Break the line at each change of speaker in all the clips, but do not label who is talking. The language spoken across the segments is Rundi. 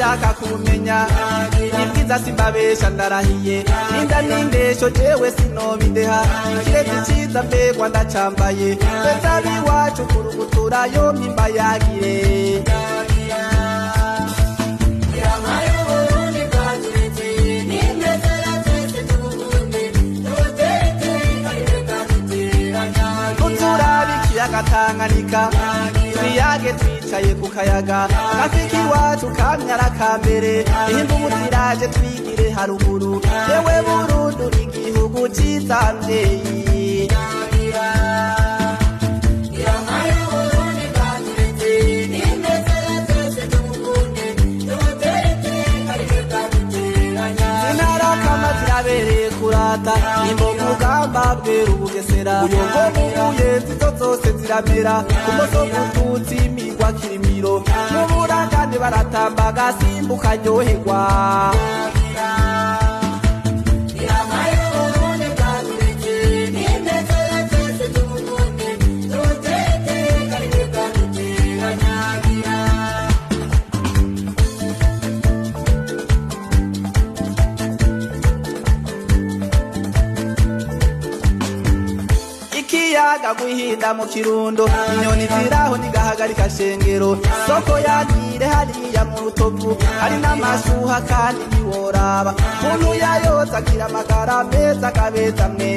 ushaka kumenya ibwiza simbabesha ndarahiye ninda nindesho jewe sinobideha kiretse ciza mbegwa ndacambaye beza biwacu kurugutura yo mpimba yagire Tanganyika twiyage twicaye ku kayaga gafiki wacu kamyara kambere ihimba umutiraje twigire haruguru yewe Burundi uri igihugu ciza mvyeyi zirabereye kurata imboga ugamba bwera ubugesera uyongo mubuye zito zose ziramera kumoso gututsi imigwa kirimiro muburagane baratamba gasimbuka ryoherwa ikiyaga guhinda mu kirundo inyoni ziraho nigahagarika shengero soko yagire hariya mu rutovu hari n'amashuha kandi ntiworaba muntu yayoza agira amagara meza akabeza mwe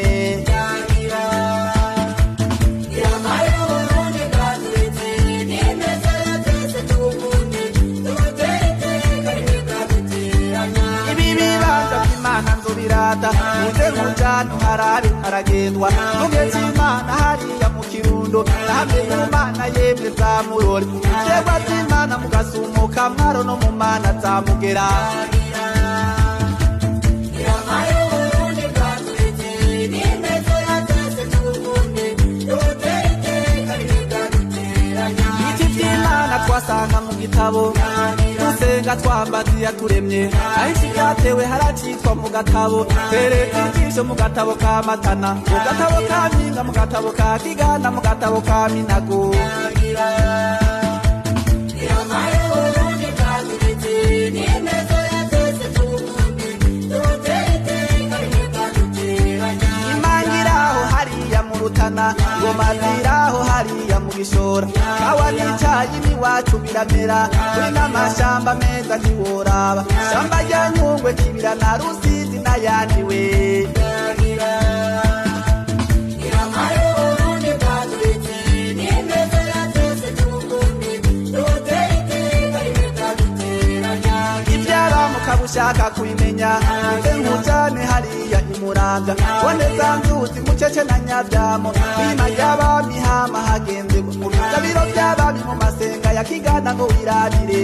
nzobirata uze nkujana harabi haragendwa mugezi imana hariya mu kirundo nahamye imana yemwe zamurore jegwa z'imana mugasumuka mwaro no mu mana zamugera twasanga mu gitabo dusenga twambazi yaturemye ahisi byatewe haracitwa mu gatabo tereka ijisho mu gatabo ka matana mu gatabo ka mpinga mu gatabo ka kiganda mu gatabo ka minago imangiraho hariya mu rutana ngoma ziraho hariya mu gishora kawa n'icayi n'iwacu biramera kuri n'amashamba meza ntiworaba shamba rya Nyungwe Kibira na Rusizi n'ayandi we ushaka kubimenya uze nkujane hariya imuramvya boneza nzuzi mucece na nyavyamo bima ry'abami hama hagenze mu biro by'abami mu masenga ya Kiganda ngo wirabire